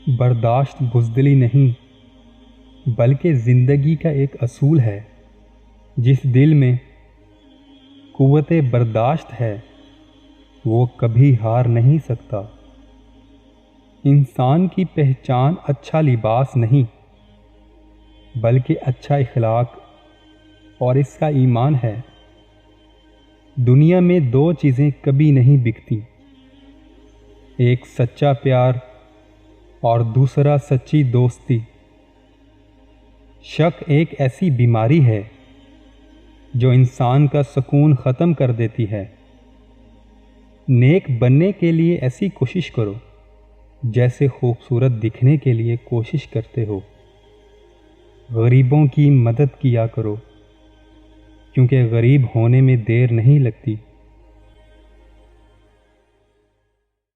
बर्दाश्त बुज़दिली नहीं, बल्कि ज़िंदगी का एक असूल है। जिस दिल में क़ुव्वते बर्दाश्त है, वो कभी हार नहीं सकता। इंसान की पहचान अच्छा लिबास नहीं, बल्कि अच्छा इख़लाक़ और इसका ईमान है। दुनिया में दो चीज़ें कभी नहीं बिकती, एक सच्चा प्यार और दूसरा सच्ची दोस्ती। शक एक ऐसी बीमारी है जो इंसान का सुकून ख़त्म कर देती है। नेक बनने के लिए ऐसी कोशिश करो जैसे खूबसूरत दिखने के लिए कोशिश करते हो। गरीबों की मदद किया करो, क्योंकि गरीब होने में देर नहीं लगती।